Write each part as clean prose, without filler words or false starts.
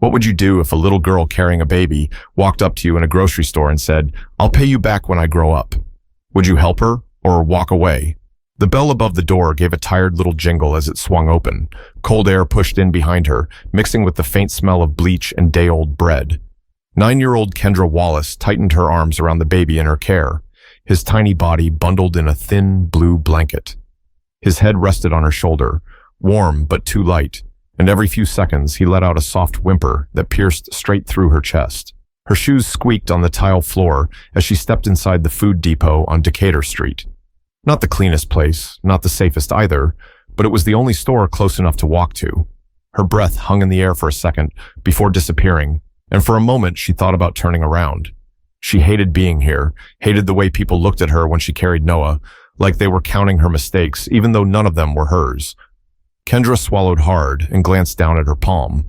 What would you do if a little girl carrying a baby walked up to you in a grocery store and said, "I'll pay you back when I grow up"? Would you help her or walk away? The bell above the door gave a tired little jingle as it swung open. Cold air pushed in behind her, mixing with the faint smell of bleach and day-old bread. 9-year-old Kendra Wallace tightened her arms around the baby in her care, his tiny body bundled in a thin blue blanket. His head rested on her shoulder, warm but too light, and every few seconds he let out a soft whimper that pierced straight through her chest. Her shoes squeaked on the tile floor as she stepped inside the food depot on Decatur Street. Not the cleanest place, not the safest either, but it was the only store close enough to walk to. Her breath hung in the air for a second before disappearing, and for a moment she thought about turning around. She hated being here, hated the way people looked at her when she carried Noah, like they were counting her mistakes, even though none of them were hers. Kendra swallowed hard and glanced down at her palm.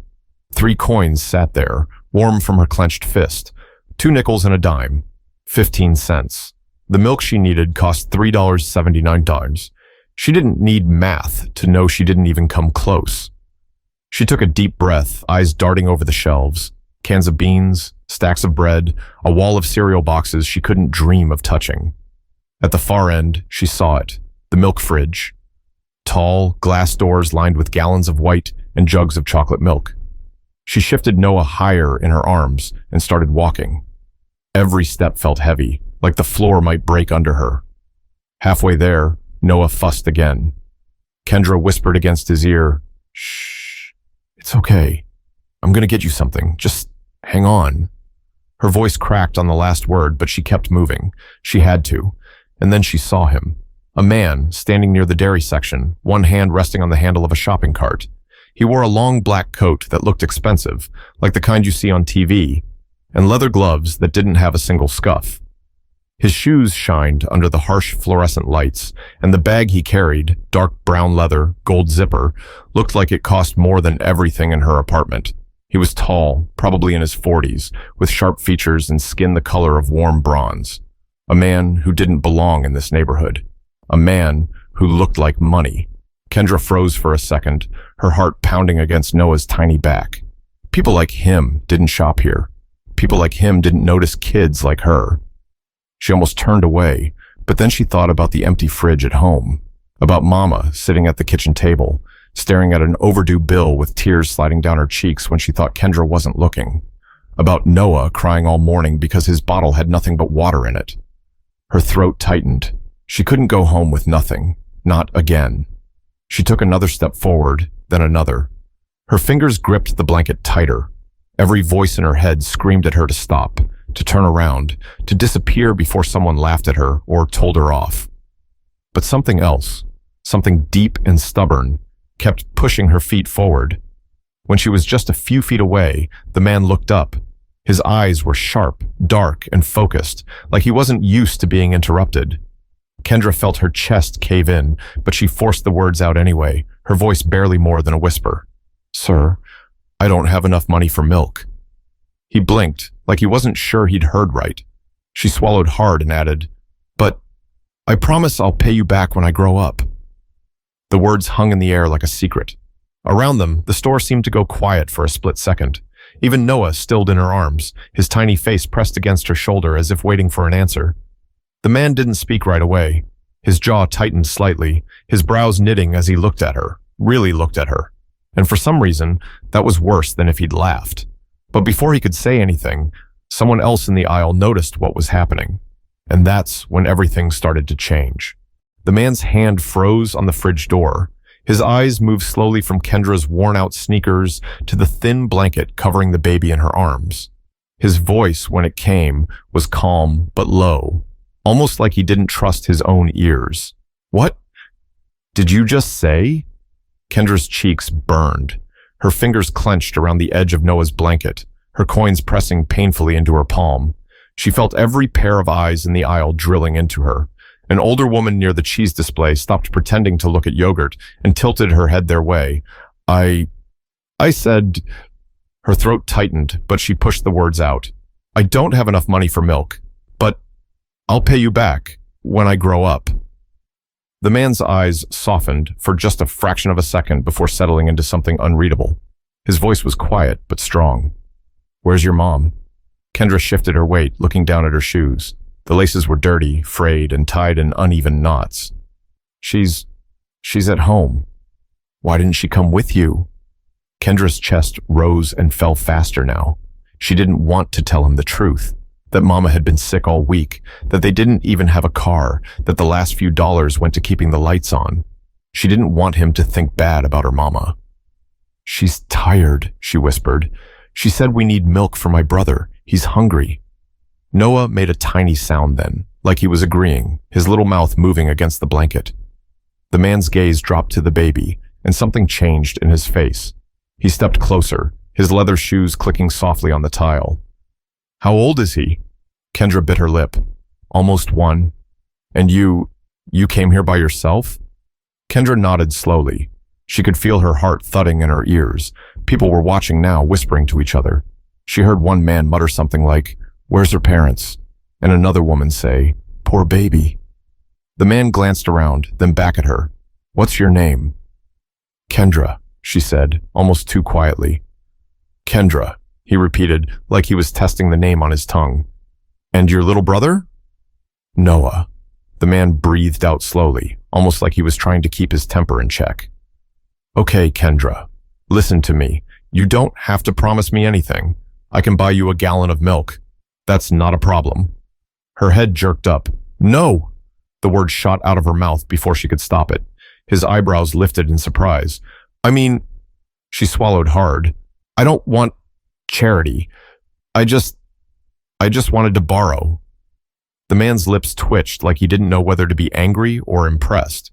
3 coins sat there, warm from her clenched fist. 2 nickels and a dime. 15 cents. The milk she needed cost $3.79. She didn't need math to know she didn't even come close. She took a deep breath, eyes darting over the shelves. Cans of beans, stacks of bread, a wall of cereal boxes she couldn't dream of touching. At the far end, she saw it, the milk fridge. Tall, glass doors lined with gallons of white and jugs of chocolate milk. She shifted Noah higher in her arms and started walking. Every step felt heavy, like the floor might break under her. Halfway there, Noah fussed again. Kendra whispered against his ear, "Shh, it's okay. I'm gonna get you something. Just hang on." Her voice cracked on the last word, but she kept moving. She had to. And then she saw him. A man standing near the dairy section, one hand resting on the handle of a shopping cart. He wore a long black coat that looked expensive, like the kind you see on TV, and leather gloves that didn't have a single scuff. His shoes shined under the harsh fluorescent lights, and the bag he carried, dark brown leather, gold zipper, looked like it cost more than everything in her apartment. He was tall, probably in his 40s, with sharp features and skin the color of warm bronze. A man who didn't belong in this neighborhood. A man who looked like money. Kendra froze for a second, her heart pounding against Noah's tiny back. People like him didn't shop here. People like him didn't notice kids like her. She almost turned away, but then she thought about the empty fridge at home, about Mama sitting at the kitchen table, staring at an overdue bill with tears sliding down her cheeks when she thought Kendra wasn't looking, about Noah crying all morning because his bottle had nothing but water in it. Her throat tightened. She couldn't go home with nothing, not again. She took another step forward, then another. Her fingers gripped the blanket tighter. Every voice in her head screamed at her to stop, to turn around, to disappear before someone laughed at her or told her off. But something else, something deep and stubborn, kept pushing her feet forward. When she was just a few feet away, the man looked up. His eyes were sharp, dark, and focused, like he wasn't used to being interrupted. Kendra felt her chest cave in, but she forced the words out anyway, her voice barely more than a whisper. "Sir, I don't have enough money for milk." He blinked, like he wasn't sure he'd heard right. She swallowed hard and added, "But I promise I'll pay you back when I grow up." The words hung in the air like a secret. Around them, the store seemed to go quiet for a split second. Even Noah stilled in her arms, his tiny face pressed against her shoulder as if waiting for an answer. The man didn't speak right away. His jaw tightened slightly, his brows knitting as he looked at her, really looked at her. And for some reason, that was worse than if he'd laughed. But before he could say anything, someone else in the aisle noticed what was happening. And that's when everything started to change. The man's hand froze on the fridge door. His eyes moved slowly from Kendra's worn-out sneakers to the thin blanket covering the baby in her arms. His voice, when it came, was calm but low, almost like he didn't trust his own ears. "What did you just say?" Kendra's cheeks burned. Her fingers clenched around the edge of Noah's blanket, her coins pressing painfully into her palm. She felt every pair of eyes in the aisle drilling into her. An older woman near the cheese display stopped pretending to look at yogurt and tilted her head their way. I said..." Her throat tightened, but she pushed the words out. "I don't have enough money for milk, but I'll pay you back when I grow up." The man's eyes softened for just a fraction of a second before settling into something unreadable. His voice was quiet but strong. "Where's your mom?" Kendra shifted her weight, looking down at her shoes. The laces were dirty, frayed, and tied in uneven knots. She's at home." "Why didn't she come with you?" Kendra's chest rose and fell faster now. She didn't want to tell him the truth, that Mama had been sick all week, that they didn't even have a car, that the last few dollars went to keeping the lights on. She didn't want him to think bad about her mama. "She's tired," she whispered. "She said we need milk for my brother. He's hungry." Noah made a tiny sound then, like he was agreeing, his little mouth moving against the blanket. The man's gaze dropped to the baby, and something changed in his face. He stepped closer, his leather shoes clicking softly on the tile. "How old is he?" Kendra bit her lip. "Almost 1. And you came here by yourself?" Kendra nodded slowly. She could feel her heart thudding in her ears. People were watching now, whispering to each other. She heard one man mutter something like, "Where's her parents?" and another woman say, "Poor baby." The man glanced around, then back at her. "What's your name?" "Kendra," she said, almost too quietly. "Kendra," he repeated, like he was testing the name on his tongue. "And your little brother?" "Noah." The man breathed out slowly, almost like he was trying to keep his temper in check. "Okay, Kendra, listen to me. You don't have to promise me anything. I can buy you a gallon of milk. That's not a problem." Her head jerked up. "No!" The word shot out of her mouth before she could stop it. His eyebrows lifted in surprise. "I mean," she swallowed hard, "I don't want charity. I just wanted to borrow." The man's lips twitched like he didn't know whether to be angry or impressed.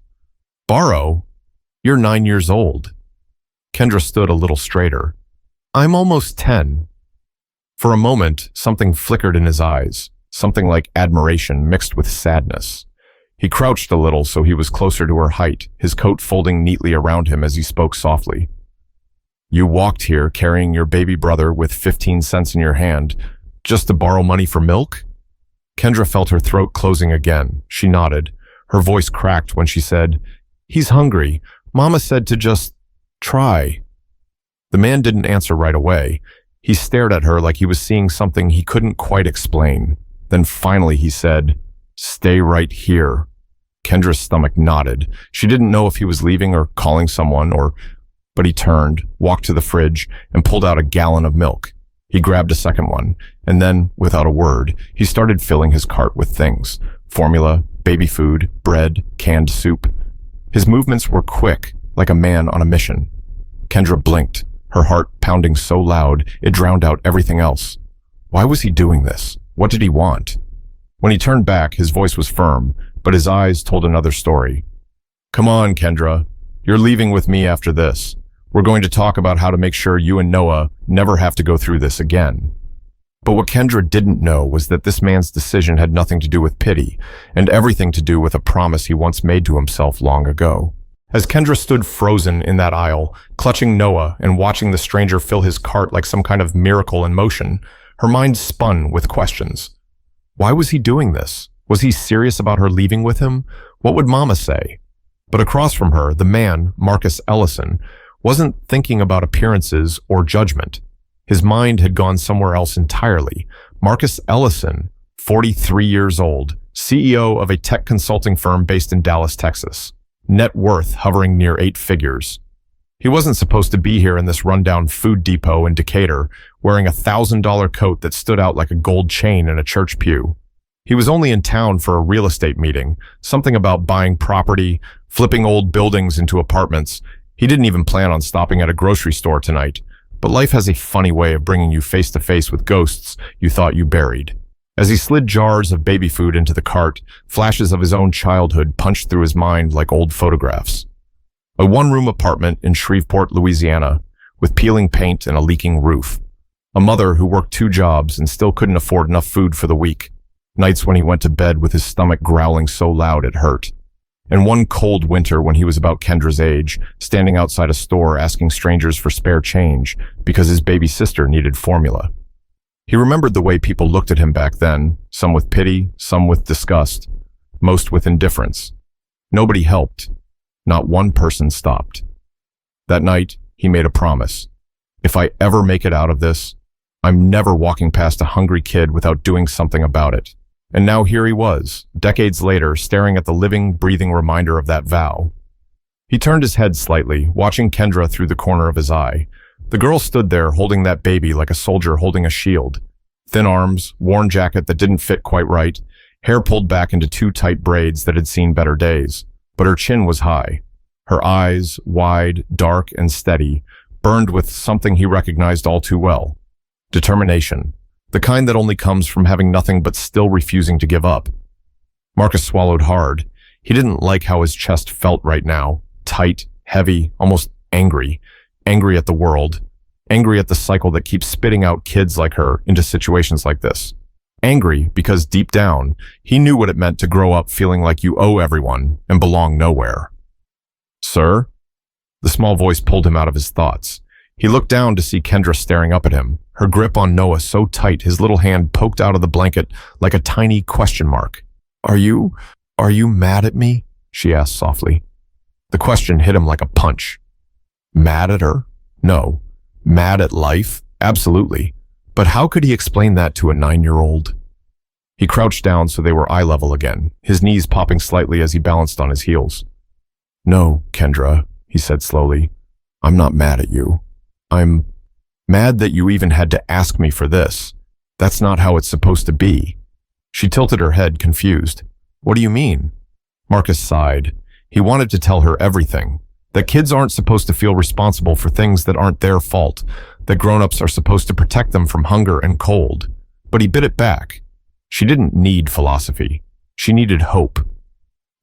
"Borrow? You're 9 years old." Kendra stood a little straighter. "I'm almost 10. For a moment, something flickered in his eyes, something like admiration mixed with sadness. He crouched a little so he was closer to her height, his coat folding neatly around him as he spoke softly. "You walked here carrying your baby brother with 15 cents in your hand, just to borrow money for milk?" Kendra felt her throat closing again. She nodded. Her voice cracked when she said, "He's hungry. Mama said to just try." The man didn't answer right away. He stared at her like he was seeing something he couldn't quite explain. Then finally he said, "Stay right here." Kendra's stomach knotted. She didn't know if he was leaving or calling someone, but he turned, walked to the fridge, and pulled out a gallon of milk. He grabbed a second one, and then, without a word, he started filling his cart with things: formula, baby food, bread, canned soup. His movements were quick, like a man on a mission. Kendra blinked, her heart pounding so loud it drowned out everything else. Why was he doing this? What did he want? When he turned back, his voice was firm, but his eyes told another story. "Come on, Kendra. You're leaving with me after this. We're going to talk about how to make sure you and Noah never have to go through this again." But what Kendra didn't know was that this man's decision had nothing to do with pity, and everything to do with a promise he once made to himself long ago. As Kendra stood frozen in that aisle, clutching Noah and watching the stranger fill his cart like some kind of miracle in motion, her mind spun with questions. Why was he doing this? Was he serious about her leaving with him? What would Mama say? But across from her, the man, Marcus Ellison, wasn't thinking about appearances or judgment. His mind had gone somewhere else entirely. Marcus Ellison, 43 years old, CEO of a tech consulting firm based in Dallas, Texas. Net worth hovering near 8 figures. He wasn't supposed to be here in this rundown food depot in Decatur, wearing a $1,000 coat that stood out like a gold chain in a church pew. He was only in town for a real estate meeting, something about buying property, flipping old buildings into apartments. He didn't even plan on stopping at a grocery store tonight. But life has a funny way of bringing you face to face with ghosts you thought you buried. As he slid jars of baby food into the cart, flashes of his own childhood punched through his mind like old photographs. A one-room apartment in Shreveport, Louisiana, with peeling paint and a leaking roof. A mother who worked 2 jobs and still couldn't afford enough food for the week. Nights when he went to bed with his stomach growling so loud it hurt. And one cold winter when he was about Kendra's age, standing outside a store asking strangers for spare change because his baby sister needed formula. He remembered the way people looked at him back then, some with pity, some with disgust, most with indifference. Nobody helped. Not one person stopped. That night, he made a promise. If I ever make it out of this, I'm never walking past a hungry kid without doing something about it. And now here he was, decades later, staring at the living, breathing reminder of that vow. He turned his head slightly, watching Kendra through the corner of his eye. The girl stood there holding that baby like a soldier holding a shield. Thin arms, worn jacket that didn't fit quite right, hair pulled back into two tight braids that had seen better days. But her chin was high. Her eyes, wide, dark, and steady, burned with something he recognized all too well. Determination. The kind that only comes from having nothing but still refusing to give up. Marcus swallowed hard. He didn't like how his chest felt right now. Tight, heavy, almost angry. Angry at the world. Angry at the cycle that keeps spitting out kids like her into situations like this. Angry because deep down, he knew what it meant to grow up feeling like you owe everyone and belong nowhere. "Sir?" The small voice pulled him out of his thoughts. He looked down to see Kendra staring up at him, her grip on Noah so tight his little hand poked out of the blanket like a tiny question mark. Are you mad at me?" she asked softly. The question hit him like a punch. Mad at her? No. Mad at life? Absolutely. But how could he explain that to a 9-year-old? He crouched down so they were eye level again, his knees popping slightly as he balanced on his heels. "No, Kendra," he said slowly. "I'm not mad at you. I'm mad that you even had to ask me for this. That's not how it's supposed to be." She tilted her head, confused. "What do you mean?" Marcus sighed. He wanted to tell her everything. That kids aren't supposed to feel responsible for things that aren't their fault. That grown-ups are supposed to protect them from hunger and cold. But he bit it back. She didn't need philosophy. She needed hope.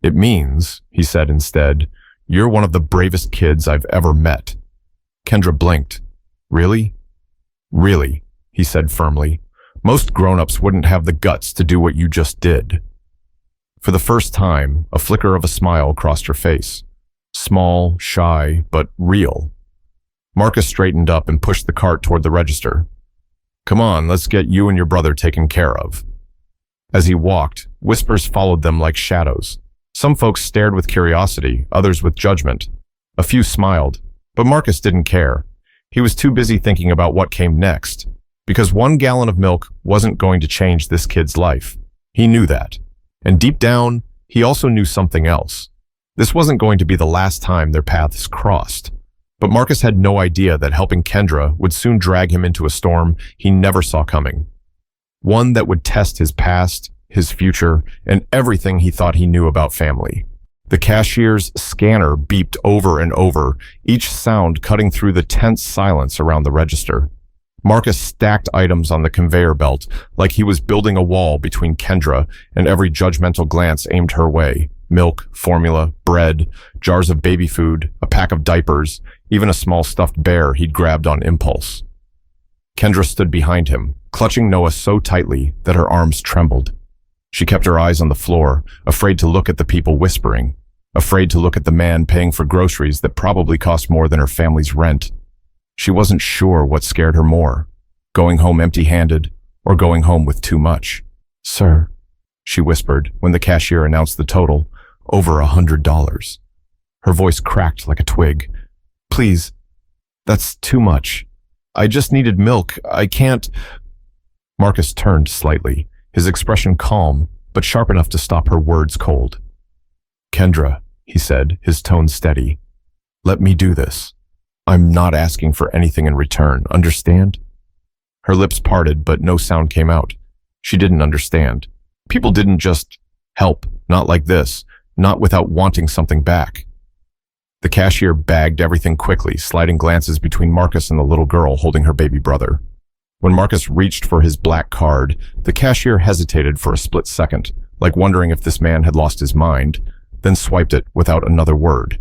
"It means," he said instead, "you're one of the bravest kids I've ever met." Kendra blinked. "Really?" "Really," he said firmly. "Most grown-ups wouldn't have the guts to do what you just did." For the first time, a flicker of a smile crossed her face. Small, shy, but real. Marcus straightened up and pushed the cart toward the register. "Come on, let's get you and your brother taken care of." As he walked, whispers followed them like shadows. Some folks stared with curiosity, others with judgment. A few smiled, but Marcus didn't care. He was too busy thinking about what came next, because 1 gallon of milk wasn't going to change this kid's life. He knew that. And deep down, he also knew something else. This wasn't going to be the last time their paths crossed. But Marcus had no idea that helping Kendra would soon drag him into a storm he never saw coming. One that would test his past, his future, and everything he thought he knew about family. The cashier's scanner beeped over and over, each sound cutting through the tense silence around the register. Marcus stacked items on the conveyor belt like he was building a wall between Kendra and every judgmental glance aimed her way. Milk, formula, bread, jars of baby food, a pack of diapers, even a small stuffed bear he'd grabbed on impulse. Kendra stood behind him, clutching Noah so tightly that her arms trembled. She kept her eyes on the floor, afraid to look at the people whispering, afraid to look at the man paying for groceries that probably cost more than her family's rent. She wasn't sure what scared her more, going home empty-handed or going home with too much. "Sir," she whispered when the cashier announced the total, over $100. Her voice cracked like a twig. "Please, that's too much. I just needed milk. I can't." Marcus turned slightly, his expression calm, but sharp enough to stop her words cold. "Kendra," he said, his tone steady, "let me do this. I'm not asking for anything in return, understand?" Her lips parted, but no sound came out. She didn't understand. People didn't just help, not like this, not without wanting something back. The cashier bagged everything quickly, sliding glances between Marcus and the little girl holding her baby brother. When Marcus reached for his black card, the cashier hesitated for a split second, like wondering if this man had lost his mind, then swiped it without another word.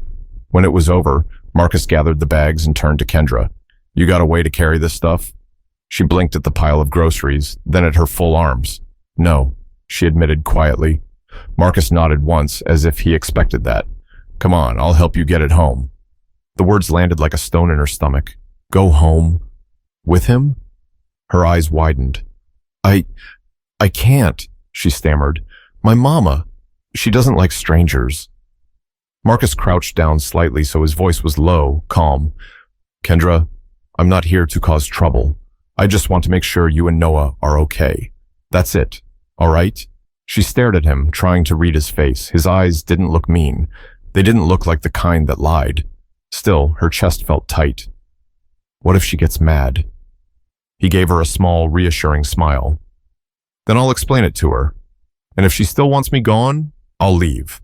When it was over, Marcus gathered the bags and turned to Kendra. "You got a way to carry this stuff?" She blinked at the pile of groceries, then at her full arms. "No," she admitted quietly. Marcus nodded once, as if he expected that. "Come on, I'll help you get it home." The words landed like a stone in her stomach. "Go home? With him?" Her eyes widened. I can't," she stammered. "My mama, she doesn't like strangers." Marcus crouched down slightly so his voice was low, calm. "Kendra, I'm not here to cause trouble. I just want to make sure you and Noah are okay. That's it, all right? She stared at him, trying to read his face. His eyes didn't look mean. They didn't look like the kind that lied. Still, her chest felt tight. What if she gets mad? He gave her a small, reassuring smile. Then I'll explain it to her. And if she still wants me gone, I'll leave.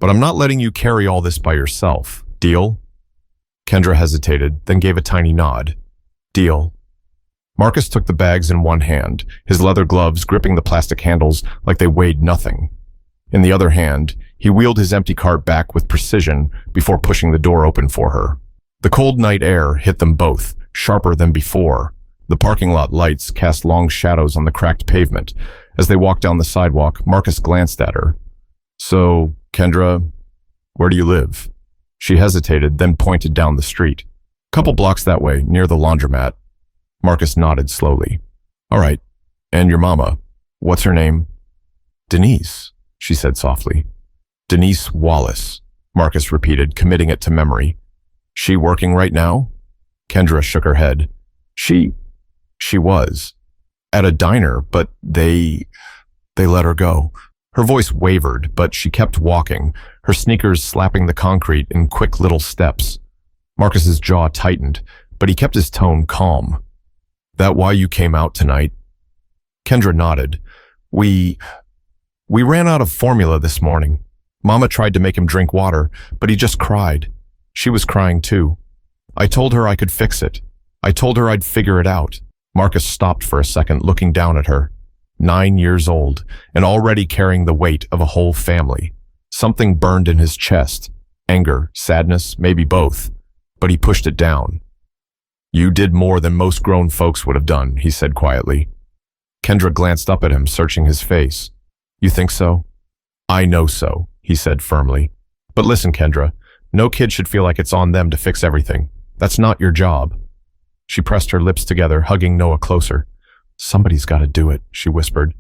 But I'm not letting you carry all this by yourself. Deal? Kendra hesitated, then gave a tiny nod. Deal. Marcus took the bags in one hand, his leather gloves gripping the plastic handles like they weighed nothing. In the other hand, he wheeled his empty cart back with precision before pushing the door open for her. The cold night air hit them both, sharper than before. The parking lot lights cast long shadows on the cracked pavement. As they walked down the sidewalk, Marcus glanced at her. So, Kendra, where do you live? She hesitated, then pointed down the street. Couple blocks that way, near the laundromat. Marcus nodded slowly. All right. And your mama? What's her name? Denise, she said softly. Denise Wallace, Marcus repeated, committing it to memory. She working right now? Kendra shook her head. She was. At a diner, but they let her go. Her voice wavered, but she kept walking, her sneakers slapping the concrete in quick little steps. Marcus's jaw tightened, but he kept his tone calm. That why you came out tonight? Kendra nodded. We ran out of formula this morning. Mama tried to make him drink water, but he just cried. She was crying too. I told her I could fix it. I told her I'd figure it out. Marcus stopped for a second, looking down at her. 9 years old, and already carrying the weight of a whole family. Something burned in his chest. Anger, sadness, maybe both. But he pushed it down. You did more than most grown folks would have done, he said quietly. Kendra glanced up at him, searching his face. You think so? I know so, he said firmly. But listen, Kendra, no kid should feel like it's on them to fix everything. That's not your job. She pressed her lips together, hugging Noah closer. Somebody's got to do it, she whispered.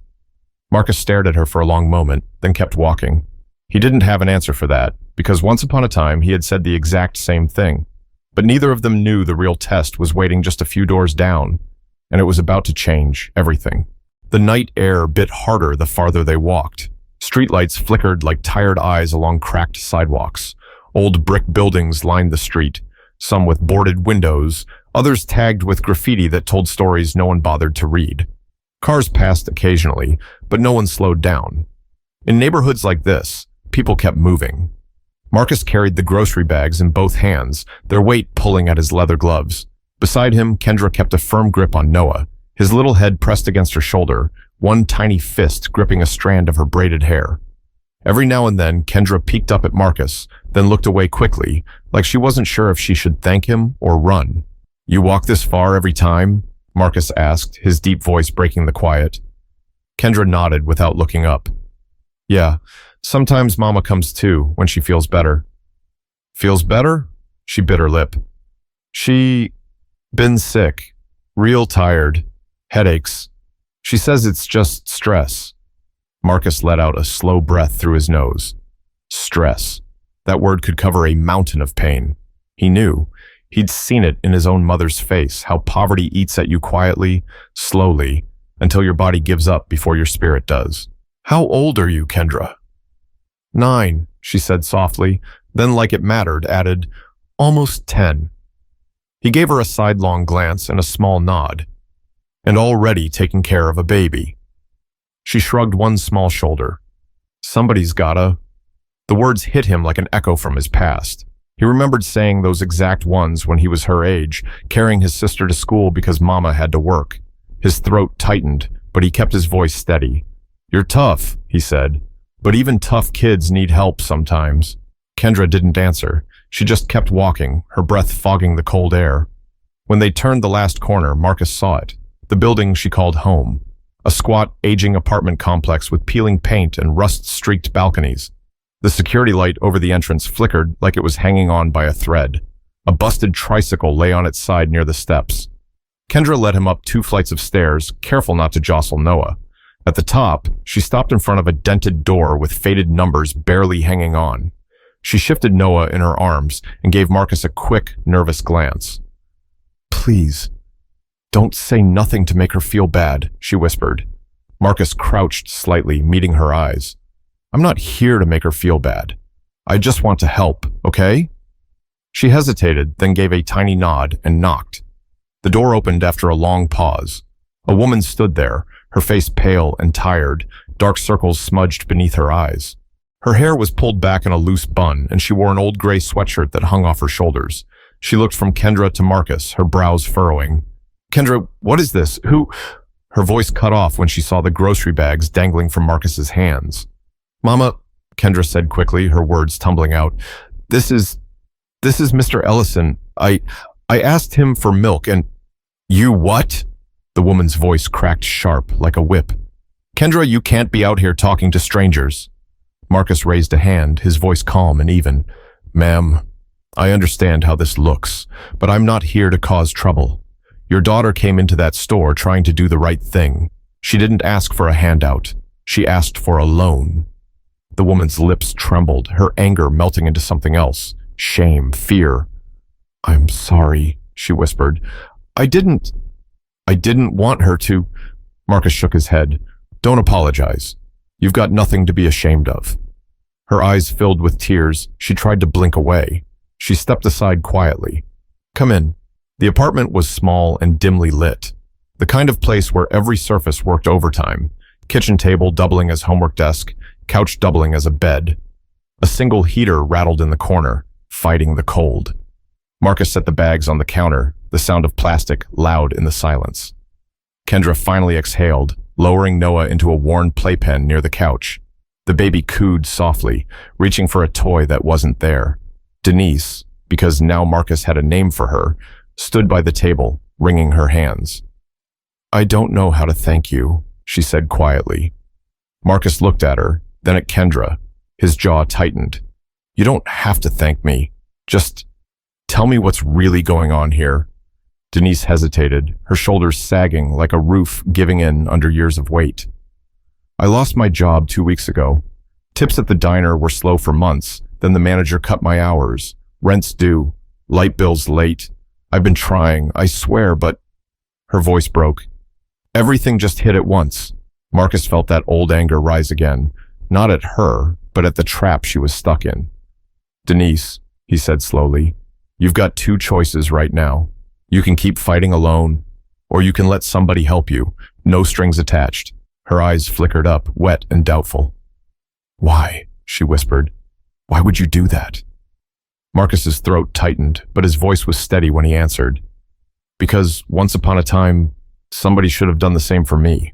Marcus stared at her for a long moment, then kept walking. He didn't have an answer for that, because once upon a time he had said the exact same thing. But neither of them knew the real test was waiting just a few doors down, and it was about to change everything. The night air bit harder the farther they walked. Streetlights flickered like tired eyes along cracked sidewalks. Old brick buildings lined the street, some with boarded windows, others tagged with graffiti that told stories no one bothered to read. Cars passed occasionally, but no one slowed down. In neighborhoods like this, people kept moving. Marcus carried the grocery bags in both hands, their weight pulling at his leather gloves. Beside him, Kendra kept a firm grip on Noah, his little head pressed against her shoulder, one tiny fist gripping a strand of her braided hair. Every now and then, Kendra peeked up at Marcus, then looked away quickly, like she wasn't sure if she should thank him or run. You walk this far every time? Marcus asked, his deep voice breaking the quiet. Kendra nodded without looking up. Yeah, sometimes Mama comes too, when she feels better. Feels better? She bit her lip. She been sick, real tired, headaches. She says it's just stress. Marcus let out a slow breath through his nose. Stress. That word could cover a mountain of pain. He knew. He'd seen it in his own mother's face, how poverty eats at you quietly, slowly, until your body gives up before your spirit does. How old are you, Kendra? 9, she said softly, then like it mattered, added, almost 10. He gave her a sidelong glance and a small nod. And already taking care of a baby. She shrugged one small shoulder. Somebody's gotta. The words hit him like an echo from his past. He remembered saying those exact ones when he was her age, carrying his sister to school because Mama had to work. His throat tightened, but he kept his voice steady. You're tough, he said, but even tough kids need help sometimes. Kendra didn't answer. She just kept walking, her breath fogging the cold air. When they turned the last corner, Marcus saw it. The building she called home. A squat, aging apartment complex with peeling paint and rust-streaked balconies. The security light over the entrance flickered like it was hanging on by a thread. A busted tricycle lay on its side near the steps. Kendra led him up 2 flights of stairs, careful not to jostle Noah. At the top, she stopped in front of a dented door with faded numbers barely hanging on. She shifted Noah in her arms and gave Marcus a quick, nervous glance. Please, don't say nothing to make her feel bad, she whispered. Marcus crouched slightly, meeting her eyes. I'm not here to make her feel bad. I just want to help, okay? She hesitated, then gave a tiny nod and knocked. The door opened after a long pause. A woman stood there, her face pale and tired, dark circles smudged beneath her eyes. Her hair was pulled back in a loose bun, and she wore an old gray sweatshirt that hung off her shoulders. She looked from Kendra to Marcus, her brows furrowing. Kendra, what is this? Who? Her voice cut off when she saw the grocery bags dangling from Marcus's hands. Mama, Kendra said quickly, her words tumbling out. This is Mr. Ellison. I asked him for milk and... You what? The woman's voice cracked sharp, like a whip. Kendra, you can't be out here talking to strangers. Marcus raised a hand, his voice calm and even. Ma'am, I understand how this looks, but I'm not here to cause trouble. Your daughter came into that store trying to do the right thing. She didn't ask for a handout. She asked for a loan. The woman's lips trembled, her anger melting into something else. Shame, fear. I'm sorry, she whispered. I didn't want her to. Marcus shook his head. Don't apologize. You've got nothing to be ashamed of. Her eyes filled with tears. She tried to blink away. She stepped aside quietly. Come in. The apartment was small and dimly lit. The kind of place where every surface worked overtime. Kitchen table doubling as homework desk, couch doubling as a bed. A single heater rattled in the corner, fighting the cold. Marcus set the bags on the counter, the sound of plastic loud in the silence. Kendra finally exhaled, lowering Noah into a worn playpen near the couch. The baby cooed softly, reaching for a toy that wasn't there. Denise, because now Marcus had a name for her, stood by the table, wringing her hands. I don't know how to thank you, she said quietly. Marcus looked at her, then at Kendra. His jaw tightened. You don't have to thank me. Just tell me what's really going on here. Denise hesitated, her shoulders sagging like a roof giving in under years of weight. I lost my job 2 weeks ago. Tips at the diner were slow for months, then the manager cut my hours. Rent's due, light bills late. I've been trying, I swear, but... Her voice broke. Everything just hit at once. Marcus felt that old anger rise again, not at her, but at the trap she was stuck in. Denise, he said slowly, you've got two choices right now. You can keep fighting alone, or you can let somebody help you, no strings attached. Her eyes flickered up, wet and doubtful. Why? She whispered. Why would you do that? Marcus's throat tightened, but his voice was steady when he answered. Because once upon a time, somebody should have done the same for me.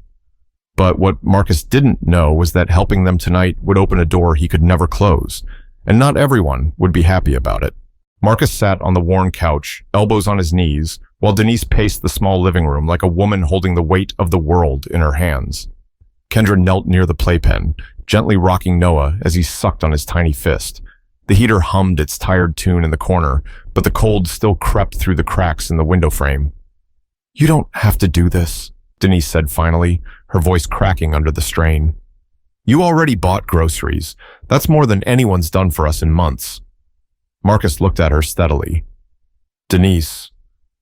But what Marcus didn't know was that helping them tonight would open a door he could never close, and not everyone would be happy about it. Marcus sat on the worn couch, elbows on his knees, while Denise paced the small living room like a woman holding the weight of the world in her hands. Kendra knelt near the playpen, gently rocking Noah as he sucked on his tiny fist. The heater hummed its tired tune in the corner, but the cold still crept through the cracks in the window frame. You don't have to do this, Denise said finally, her voice cracking under the strain. You already bought groceries. That's more than anyone's done for us in months. Marcus looked at her steadily. Denise,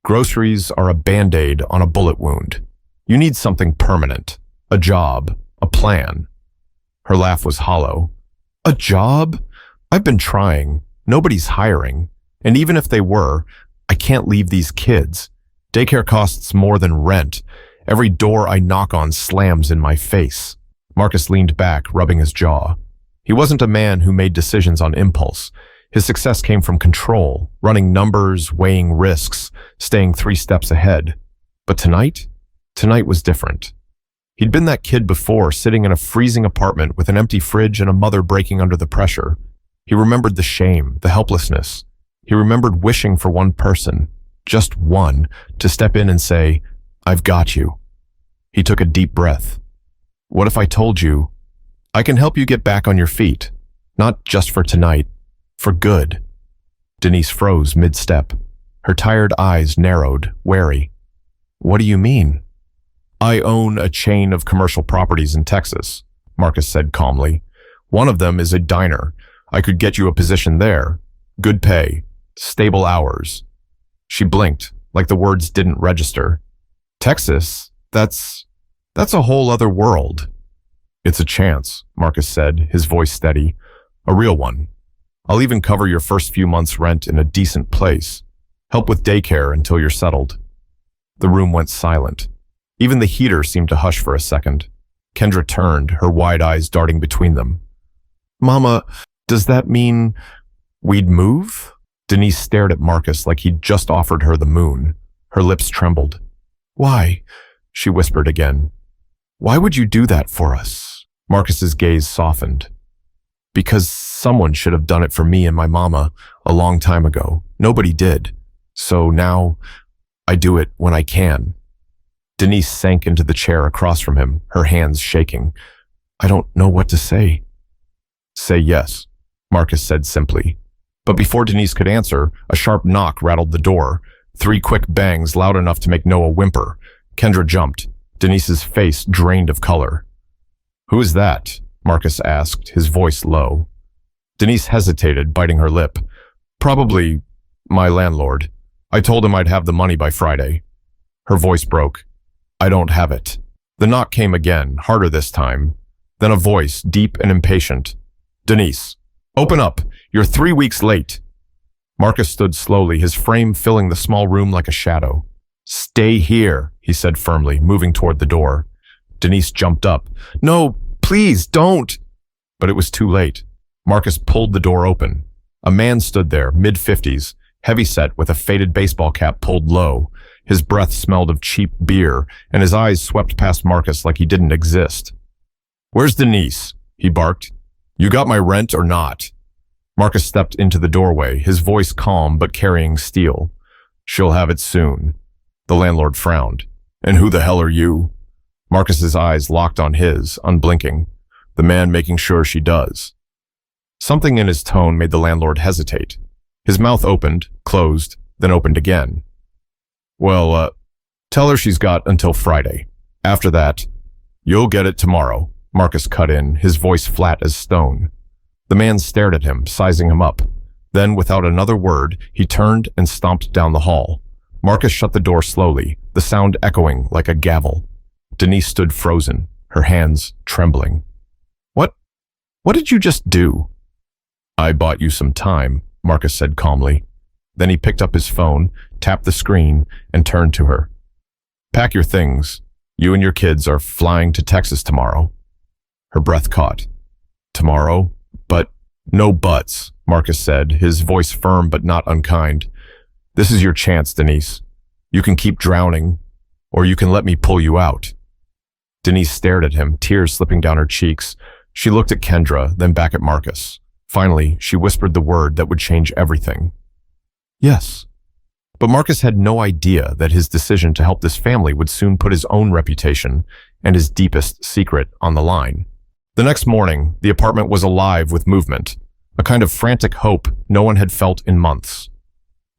groceries are a band-aid on a bullet wound. You need something permanent, a job, a plan. Her laugh was hollow. A job? I've been trying. Nobody's hiring. And even if they were, I can't leave these kids. Daycare costs more than rent. Every door I knock on slams in my face. Marcus leaned back, rubbing his jaw. He wasn't a man who made decisions on impulse. His success came from control, running numbers, weighing risks, staying 3 steps ahead. But tonight was different. He'd been that kid before, sitting in a freezing apartment with an empty fridge and a mother breaking under the pressure. He remembered the shame, the helplessness. He remembered wishing for one person, just one, to step in and say, I've got you. He took a deep breath. What if I told you, I can help you get back on your feet, not just for tonight, for good? Denise froze mid-step. Her tired eyes narrowed, wary. What do you mean? I own a chain of commercial properties in Texas, Marcus said calmly. One of them is a diner. I could get you a position there. Good pay. Stable hours. She blinked, like the words didn't register. Texas? That's a whole other world. It's a chance, Marcus said, his voice steady. A real one. I'll even cover your first few months' rent in a decent place. Help with daycare until you're settled. The room went silent. Even the heater seemed to hush for a second. Kendra turned, her wide eyes darting between them. Mama, does that mean we'd move? Denise stared at Marcus like he'd just offered her the moon. Her lips trembled. Why? She whispered again. Why would you do that for us? Marcus's gaze softened. Because someone should have done it for me and my mama a long time ago. Nobody did. So now I do it when I can. Denise sank into the chair across from him, her hands shaking. I don't know what to say. Say yes, Marcus said simply. But before Denise could answer, a sharp knock rattled the door. 3 quick bangs loud enough to make Noah whimper. Kendra jumped, Denise's face drained of color. Who is that? Marcus asked, his voice low. Denise hesitated, biting her lip. Probably my landlord. I told him I'd have the money by Friday. Her voice broke. I don't have it. The knock came again, harder this time. Then a voice, deep and impatient. Denise, open up. You're 3 weeks late. Marcus stood slowly, his frame filling the small room like a shadow. Stay here, he said firmly, moving toward the door. Denise jumped up. No, please, don't. But it was too late. Marcus pulled the door open. A man stood there, mid-50s, heavyset with a faded baseball cap pulled low. His breath smelled of cheap beer, and his eyes swept past Marcus like he didn't exist. Where's Denise? He barked. You got my rent or not? Marcus stepped into the doorway, his voice calm but carrying steel. She'll have it soon. The landlord frowned. And who the hell are you? Marcus's eyes locked on his, unblinking. The man making sure she does. Something in his tone made the landlord hesitate. His mouth opened, closed, then opened again. Well, tell her she's got until Friday. After that, you'll get it tomorrow, Marcus cut in, his voice flat as stone. The man stared at him, sizing him up. Then, without another word, he turned and stomped down the hall. Marcus shut the door slowly, the sound echoing like a gavel. Denise stood frozen, her hands trembling. What did you just do? I bought you some time, Marcus said calmly. Then he picked up his phone, tapped the screen, and turned to her. Pack your things. You and your kids are flying to Texas tomorrow. Her breath caught. Tomorrow? But no buts, Marcus said, his voice firm but not unkind. This is your chance, Denise. You can keep drowning, or you can let me pull you out. Denise stared at him, tears slipping down her cheeks. She looked at Kendra, then back at Marcus. Finally, she whispered the word that would change everything. Yes. But Marcus had no idea that his decision to help this family would soon put his own reputation and his deepest secret on the line. The next morning, the apartment was alive with movement, a kind of frantic hope no one had felt in months.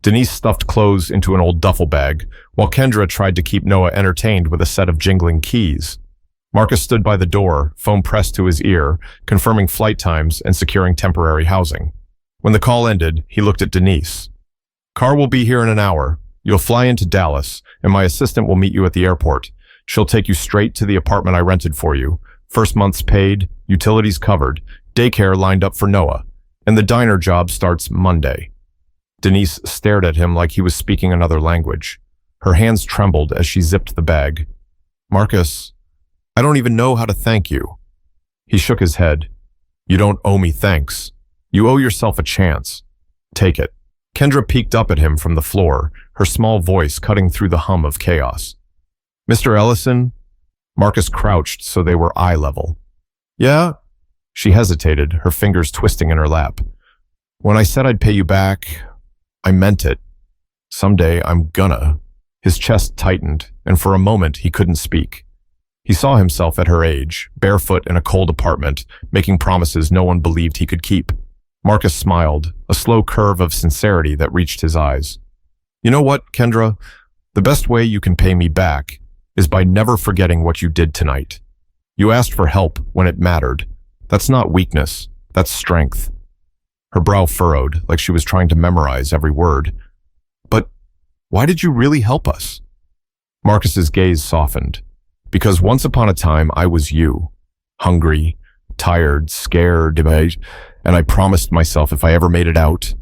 Denise stuffed clothes into an old duffel bag, while Kendra tried to keep Noah entertained with a set of jingling keys. Marcus stood by the door, phone pressed to his ear, confirming flight times and securing temporary housing. When the call ended, he looked at Denise. Car will be here in an hour. You'll fly into Dallas, and my assistant will meet you at the airport. She'll take you straight to the apartment I rented for you. First month's paid, utilities covered, daycare lined up for Noah, and the diner job starts Monday. Denise stared at him like he was speaking another language. Her hands trembled as she zipped the bag. Marcus, I don't even know how to thank you. He shook his head. You don't owe me thanks. You owe yourself a chance. Take it. Kendra peeked up at him from the floor, her small voice cutting through the hum of chaos. Mr. Ellison? Marcus crouched so they were eye level. Yeah? She hesitated, her fingers twisting in her lap. When I said I'd pay you back, I meant it. Someday I'm gonna. His chest tightened, and for a moment he couldn't speak. He saw himself at her age, barefoot in a cold apartment, making promises no one believed he could keep. Marcus smiled, a slow curve of sincerity that reached his eyes. You know what, Kendra? The best way you can pay me back is by never forgetting what you did tonight. You asked for help when it mattered. That's not weakness, that's strength. Her brow furrowed, like she was trying to memorize every word. But Why did you really help us? Marcus's gaze softened. Because once upon a time, I was you. Hungry, tired, scared, and I promised myself if I ever made it out,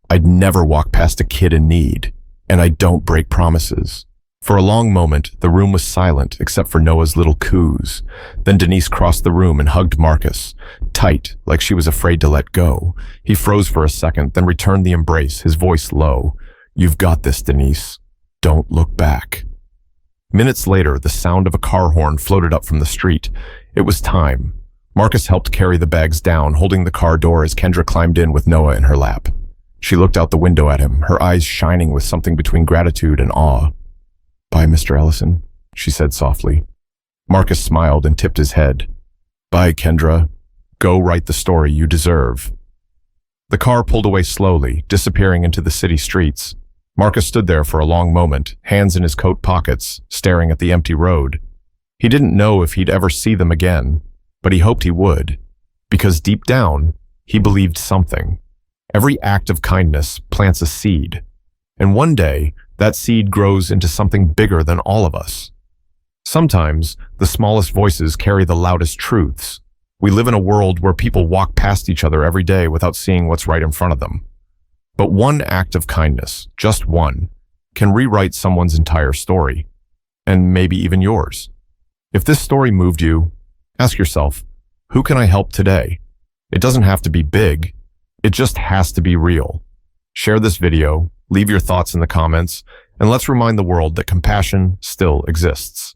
I'd never walk past a kid in need. And I don't break promises. For a long moment, the room was silent except for Noah's little coos. Then Denise crossed the room and hugged Marcus, tight, like she was afraid to let go. He froze for a second, then returned the embrace, his voice low. You've got this, Denise. Don't look back. Minutes later, the sound of a car horn floated up from the street. It was time. Marcus helped carry the bags down, holding the car door as Kendra climbed in with Noah in her lap. She looked out the window at him, her eyes shining with something between gratitude and awe. Bye, Mr. Ellison, she said softly. Marcus smiled and tipped his head. Bye, Kendra. Go write the story you deserve. The car pulled away slowly, disappearing into the city streets. Marcus stood there for a long moment, hands in his coat pockets, staring at the empty road. He didn't know if he'd ever see them again, but he hoped he would, because deep down, he believed something. Every act of kindness plants a seed, and one day, that seed grows into something bigger than all of us. Sometimes, the smallest voices carry the loudest truths. We live in a world where people walk past each other every day without seeing what's right in front of them. But one act of kindness, just one, can rewrite someone's entire story, and maybe even yours. If this story moved you, ask yourself, who can I help today? It doesn't have to be big. It just has to be real. Share this video, leave your thoughts in the comments, and let's remind the world that compassion still exists.